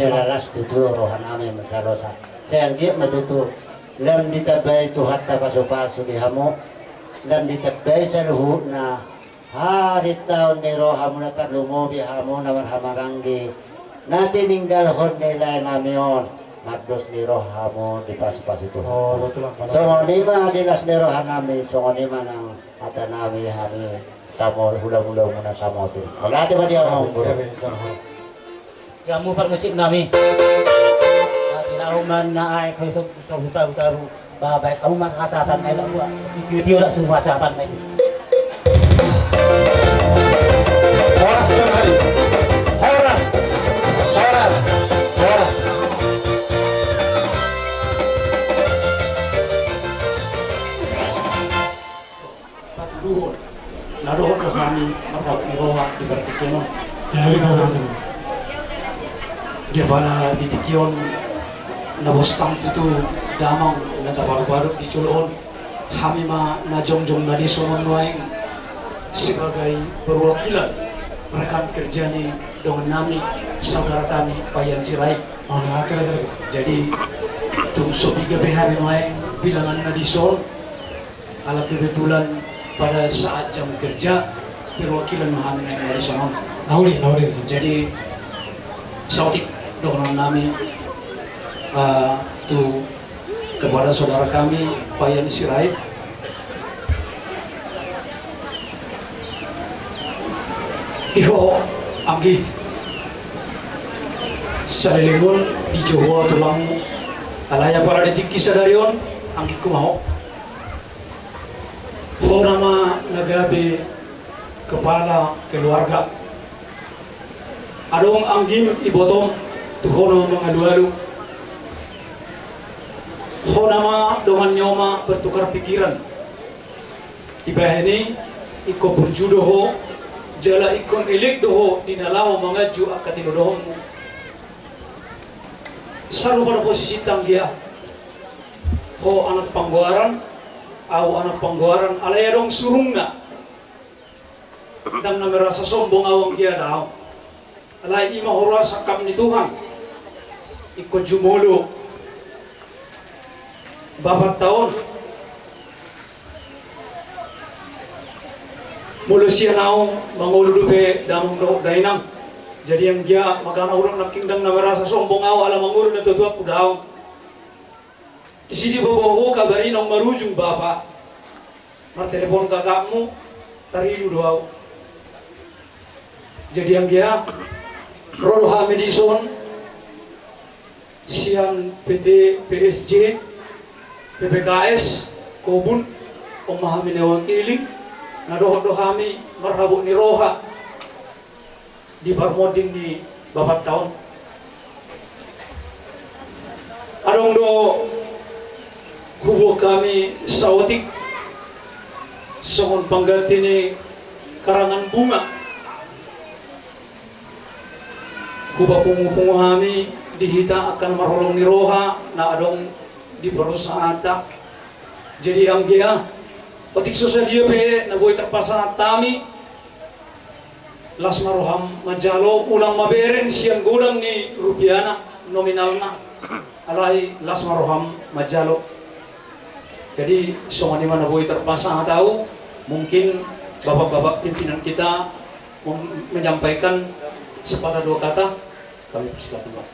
Jalalas tutu rohan amin magkarosa. Sayang giya matutu. Lam ditabay tuhat na paso-paso di hamo. Lam ditabay sa luho na hari taon ni roha mo na tarlumobi hamo na marhamaranggi. Natininggal hod nila namion. Magdos ni roha mo di paso-paso ito. Oh, betul lah. So nima dilas ni roha nami. So nima ng atanami hani. Samo hula-hula muna sa Moses. Wala di ba di ako bro? Kamu permusik nami. Tinahuman na ay kayo sa buta-buta babay kamu makasatan ay lang buwa. Iti wala sumasatan ay. Horas na hari. Horas. Horas. Horas. Patuduhon. Naroon na kami marhab ni Roha di Bartikyonon. Di bala di Tikyon na bostang itu damang na tabaru-baru di Culon. Kami na jongjong na disonon noeng sebagai perwakilan rekan kerja ni dengan nami saudara kami Payan Sirait. Jadi tungso biga hari noeng bilangan na disol ala kebetulan pada saat jam kerja perwakilan Muhammad dari Sonon. Nauri. Jadi sautik dengan nami tu kepada saudara kami Payan Sirait. Iho Anggi Salilingon di Jawa tulang alaya para detik kisah ang kumaho. Ho nama nagabi kepala keluarga. Adong anggim ibotong tuhono mga dualu. Ho nama dongan nyoma bertukar pikiran. Ibah ini iko berjudoho jala ikon ilik doho dinalaho mangaju akatinudohmu. Saru pada posisi tanggia. Ho anak pangguaran, au anak pangguaran alaya dong surungna. Dan na merasa sombong awang dia daw. Alay ima hora sakam ni Tuhan. Iko jumulo. Babat taon. Mulu siya nao manguludupe damong do dainang. Jadi yang dia magana ulang nakingdang na merasa sombong awa alam mangulu na tutuak udaw. Di sini babaho kabarin ang marujung bapa. Martelepon kakakmu tarilu doaw. Jadi yang dia Rodoha Medison siang PT PSG PPKS Kobun pemahami newang kiling nadoh-dohami marhabu ni roha di barmoding di babat tahun adong do kubo kami sawatik songon pangganti ni karangan bunga kuba pungu-pungu kami dihita akan marholong ni roha na adong di perusahaan tak jadi ang dia otik susah dia pe na boy terpasang tami las maroham majalo ulang maberen siang gudang ni rupiana nominalna alai las maroham majalo jadi semua mana boy terpasang tahu mungkin bapak-bapak pimpinan kita menyampaikan sepatah dua kata kami persilakan Pak.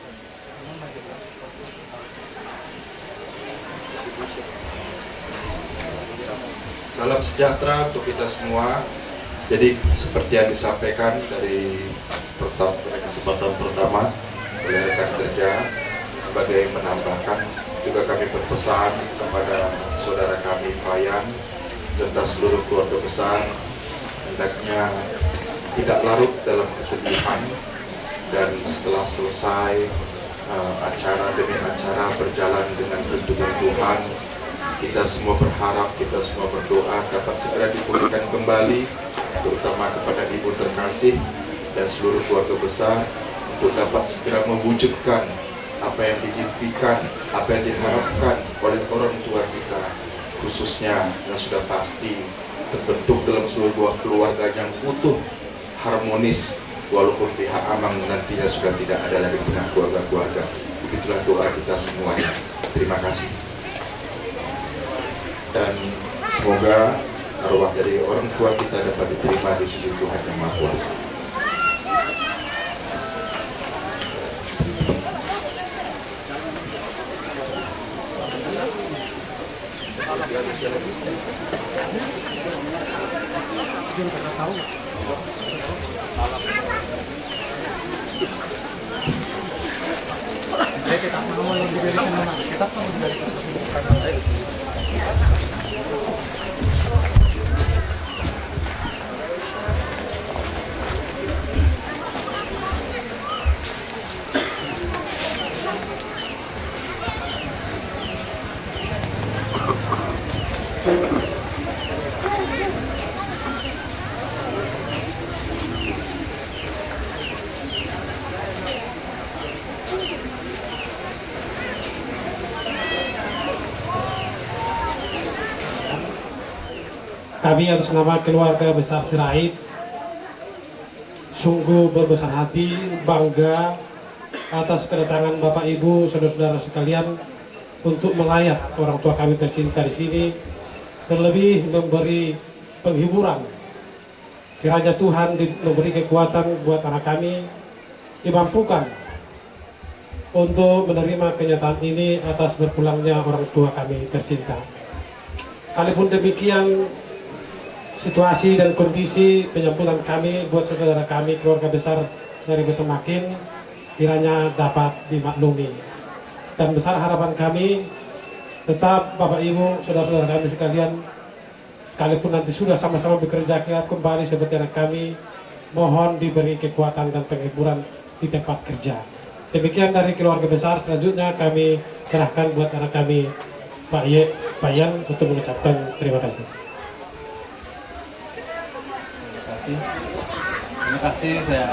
Salam sejahtera untuk kita semua. Jadi seperti yang disampaikan dari kesempatan pertama oleh rekan kerja sebagai menambahkan juga kami berpesan kepada saudara kami Fayan serta seluruh keluarga besar hendaknya tidak larut dalam kesedihan dan setelah selesai acara demi acara berjalan dengan tuntunan Tuhan, kita semua berharap, kita semua berdoa dapat segera dipulihkan kembali, terutama kepada ibu terkasih dan seluruh keluarga besar untuk dapat segera mewujudkan apa yang diimpikan, apa yang diharapkan oleh orang tua kita, khususnya yang sudah pasti terbentuk dalam sebuah keluarga yang utuh, harmonis, walaupun pihak Amang nantinya sudah tidak ada lagi punya keluarga-keluarga. Begitulah doa kita semuanya. Terima kasih. Dan semoga arwah dari orang tua kita dapat diterima di sisi Tuhan Yang Maha Kuasa. Kami atas nama keluarga besar Sirait sungguh berbesar hati, bangga atas kedatangan Bapak Ibu, saudara-saudara sekalian untuk melayat orang tua kami tercinta di sini, terlebih memberi penghiburan. Kiranya Tuhan memberi kekuatan buat anak kami, dimampukan untuk menerima kenyataan ini atas berpulangnya orang tua kami tercinta. Kalaupun demikian, situasi dan kondisi penyambutan kami buat saudara kami keluarga besar dari Betamakin kiranya dapat dimaklumi. Dan besar harapan kami, tetap Bapak Ibu, saudara-saudara kami sekalian, sekalipun nanti sudah sama-sama bekerja kembali seperti anak kami, mohon diberi kekuatan dan penghiburan di tempat kerja. Demikian dari keluarga besar. Selanjutnya kami serahkan buat anak kami, Pak Yan, untuk mengucapkan terima kasih. Terima kasih saya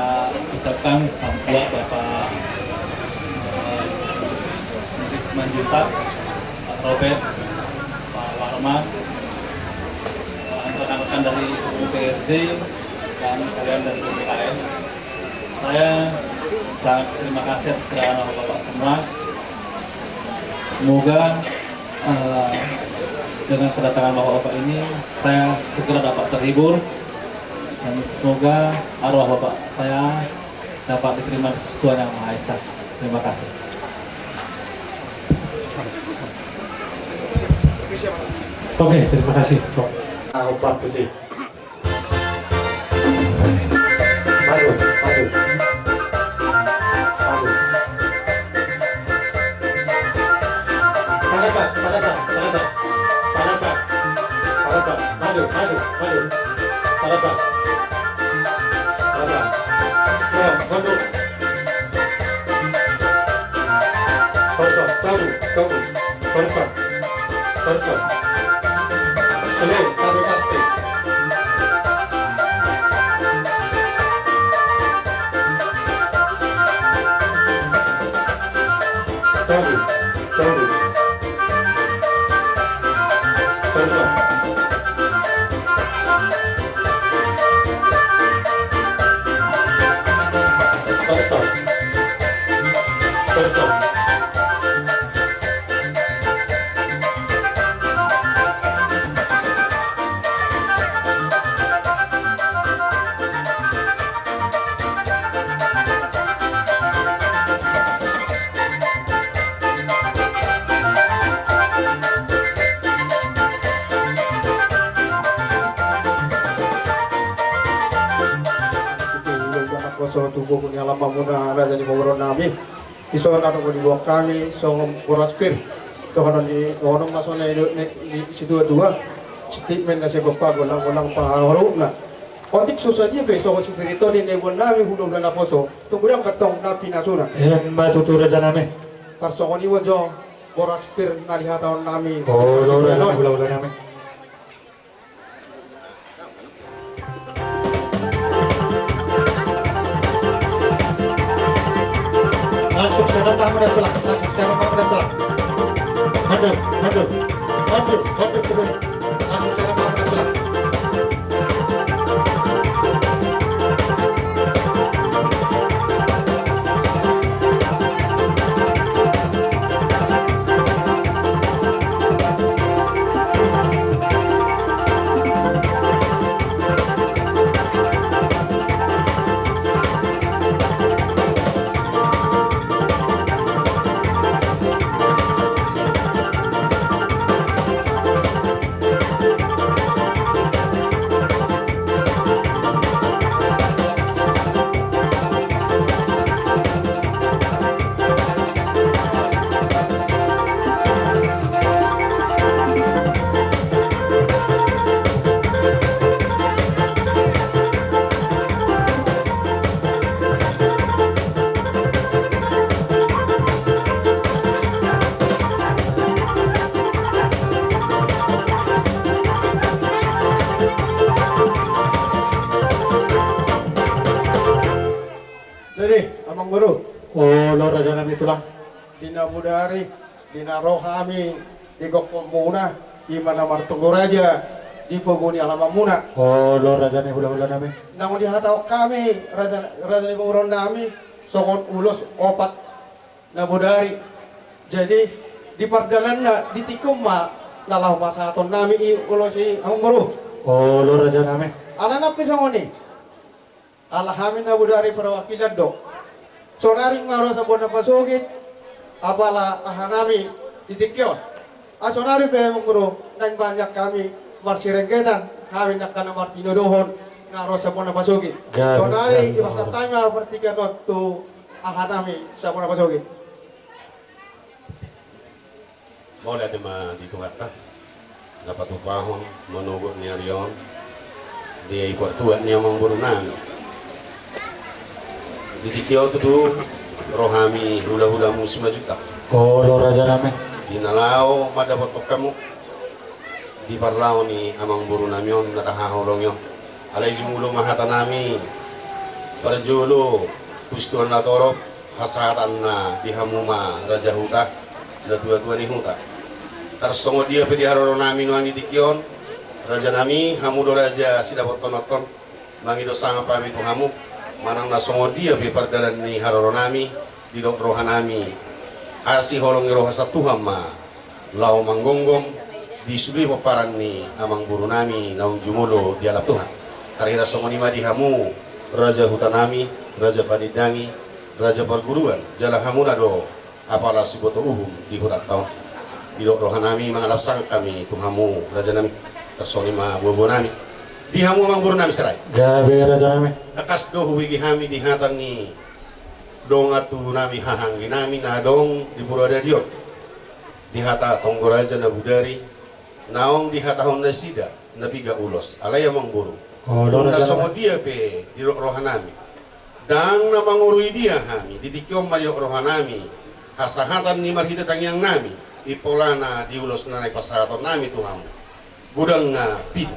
ucapkan buat Bapak Risman Junta, Pak Robert, Pak Warman, rekan-rekan dari UPSD dan kalian dari BPKS. Saya sangat terima kasih atas kedatangan Bapak semua. Semoga dengan kedatangan Bapak-Bapak ini saya segera dapat terhibur, dan semoga arwah Bapak saya dapat diterima di sisi Tuhan Yang Maha Esa. Terima kasih. Oke, terima kasih. Aku partisi. Maju, maju. Maju. Palapan, palapan, palapan. Palapan. Palapan. Maju, maju, maju. Palapan. Palapan. Strong, mundur. Person, tunggu, tunggu. Person. Person. Slow, tapi pasti. Tunggu, tunggu. Person. Person. Person. Koso tubuh punya lama muda raja di Bogor nami iso na ko di kami so oraspir to hono masone di situ dua statement na siya pa golang paharo na kontik susah dia beso si dirito ni nebon nami hulog na poso tunggulang katong na pinasuna Matutu raja nami. tarso ko ni wajo oraspir na lihataon nami Oh, lora nami, gula-gula nami. Langsung saya nambah mudah pulang, langsung saya nambah mudah pulang. Mundur, mundur, mundur, mundur terus. Langsung saya nambah mudah pulang. Jadi amang guru Oh, lora raja nami tulang. dina budari dina rohami di Gokpomuna di mana martunggu raja di pogoni alamamuna Oh, lora raja nami gula-gula nami. nang dihatau kami raja di Bogor nami songon ulos opat na budari jadi di perjalanan di tikum ma lalau pasaton nami i ulosi amang guru Oh, lora raja nami. ala napi songoni alhamin na budari perwakilan do sonari ngaro sa bona pasugit abala ahanami titikyo asonari pe mungro nang banyak kami marsirengketan kami nakana martino dohon ngaro sa bona pasugit Gabi, sonari gabi, di masa gabi. tama pertiga tu ahatami siapa apa sogi. Mau lihat mah di tuhat kah? Dapat upahon menunggu niarion di portua ni amang burunan. Di tikio tu rohami hula-hula musim juta. Oh lo raja name. Di nalau madapat kamu di parlau ni amang burunamion natahahorong yon. Alay jumulo mahata nami parjulu pustuan na torop hasatan na dihamuma raja huta na tua-tua ni huta. Tarsongo dia pe diharoro nami nuang ditikyon raja nami hamudo raja sidapat tonoton mangido sanga pami tu hamu manang nasongo dia pe pardalan ni haroro nami di dok rohanami arsi holong roha satu hama lau manggonggong di sudui paparan ni amang buru nami naung jumulo di alap Tuhan tarira songo nima di hamu raja hutanami raja panidangi raja perguruan jala hamuna do apalah si boto uhum di hutat tahun Bidok rohanami mangalap sang kami tuhamu raja nami tersoni ma bobo nami dihamu mang buru nami serai Gabe raja name. akas do huwigi hami dihatan ni dong atu nami hahanggi nami na dong di buru ada dion dihata tonggo raja na budari naong dihata hon na sida na piga ulos alaya mang buru Oh lo na raja somo name. dia pe di rohanami dang na mangurui dia hami didikyom ma di rohanami hasahatan ni marhita tangyang nami ipolana diulos na pasaton nami Tuhan gudang nga pitu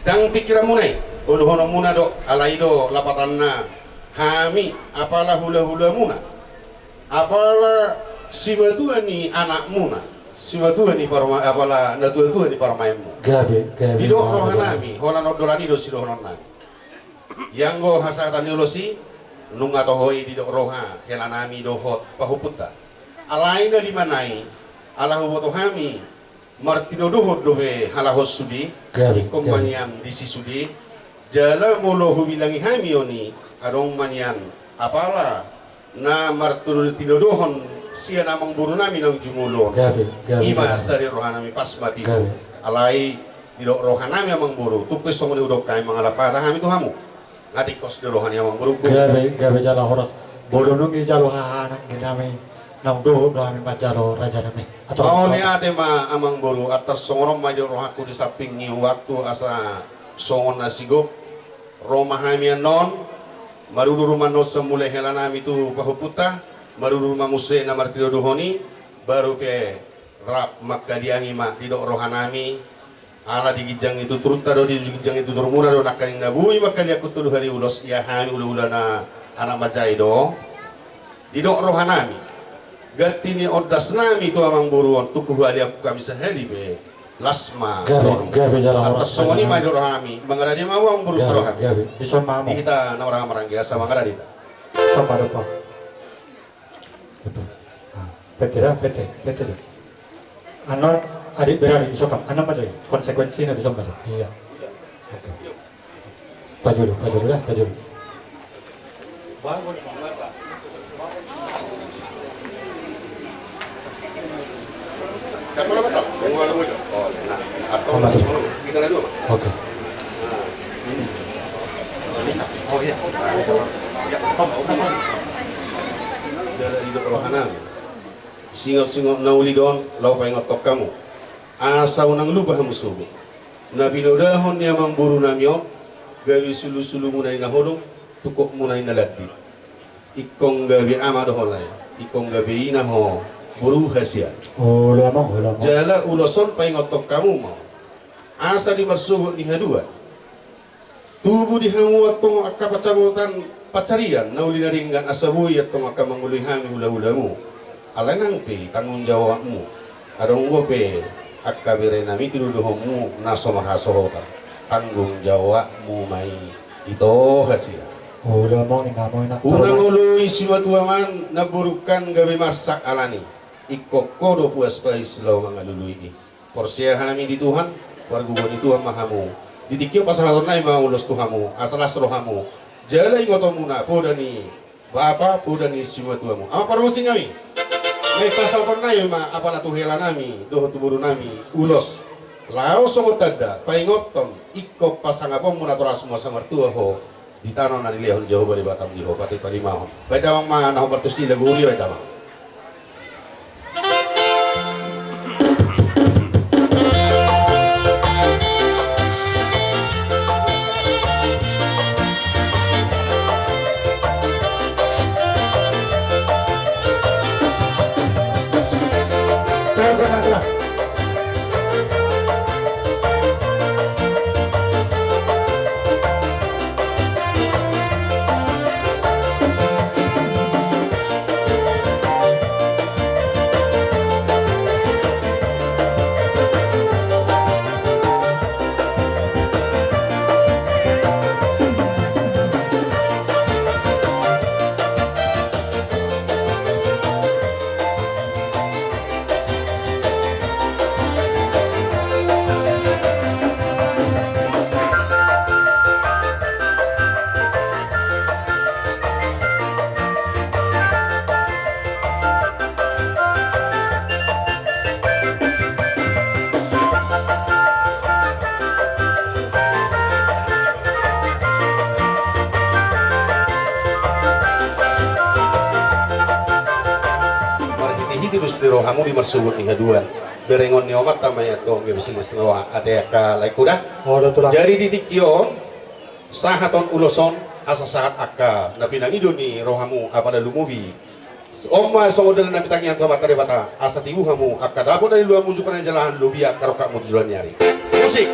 dang pikiran munay uluhono muna do alaido lapatan na hami apalah hula-hula muna apalah simatua ni anak muna simatua ni parma apalah natua-tua ni parmaemu Gabe Bidok rohanami holan odolani do sidohonon nami yang go hasatan ulosi nung atohoi didok roha helanami dohot pahuputta alai na limanai alahu boto hami martino dohot dove halahos sudi Gabe kompanyan di sisudi jala molo hubilangi hami oni adong manyan apala na martino dohon sia namang buru nami nang jumulon Gabe ima sari rohanami pas mati Gabe. alai didok rohanami amang buru tupes songoni udok kay mga lapata hami tu hamu ngati kos di rohani amang buru Gabe jala horas. Bodo nung ijalo hahanak ginami. Nang doho kami majalo raja name. Mau ni ate ma amang buru atas songonom ma di rohaku di samping ni waktu asa songon nasigo Roma hamian non maruru rumah no semulai helanami tu pahuputa maruru rumah muse na martiro dohoni baru ke rap makaliangi ma di dok rohanami ala di gijang itu turut tado di gijang itu turmuna do nakaling nabui makali aku tulu hari ulos ya hani ula-ula na anak majai do di dok rohanami gati ni odas nami tu amang buruan tuku hali aku kami seheli be lasma Gabe jala horas. atas songoni ma do rohami mangara dia mau ang buru rohami Gabe bison mamu. di kita na orang biasa mangara dita Sampai depan. Betul. Betira, bete. Anon adik berani isokam. Anon apa jadi? Konsekuensinya di sana. Iya. Oke. Baju dulu ya, baju dulu. Kan mana masal? Yang mana muncul? Oh, nah, atau macam kita ada dua. Oke. Oh iya. Dari hidup rohana. Singot nauli don, lau pengot tok kamu. Asa unang lubah musuh. Nabi nodahon niya mang buru namyo, gawi sulu-sulu munay na holong, tukok munay na laddi. Ikong gabi amadoholay, ikong gabi inaho, buru hasian. Oh, lama. Jala uloson paingotok kamu mau. Asa di marsuhut ni hadua. Tubuh di hamu atong akapacamutan pacarian nauli naringgan asabui atong akamanguli hami hula-hulamu. Alanang pe tanggung jawabmu. Adong go pe akabire nami tiduduhomu naso mahasohota. Tanggung jawabmu mai ito hasia. Oh, lama inamoy na. Unang uluy si matuaman naburukan gabi marsak alani. Ikokodo puas pa islaw mga luluy ni. Porsiya hami di Tuhan, wargugon ni Tuhan mahamu. Ditikyo pasahaton na mga ulos Tuhamu, asalas rohamu. Jalay ngoto muna, po ni Bapa, po ni si matuamu. Ama parusin kami. May pasahaton na yung mga apalatuhela nami, doho tuburo nami, ulos. Lao songot tada, paingoton, iko pasangapong muna toras mo sa martua ho. di tanah na nilihon jauh bari batam di ho pati palimahon. Baik damang mga naho bertusi lagu uli baik damang. Rohamu di marsubut ni haduan berengon ni omat tamay ato ang gibisin ni roha ate ka laikuda jadi di tikyon sahaton uloson asa saat akka na pinangido ni rohamu apada lumubi omma songodan na bitangi ang kamata de bata asa tibuhamu akka dapo na luamu jupan jalahan lubia karoka mo julan nyari musik.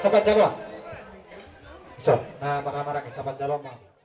Sahabat jalur. So, nah marah-marah ke sahabat jalur mah.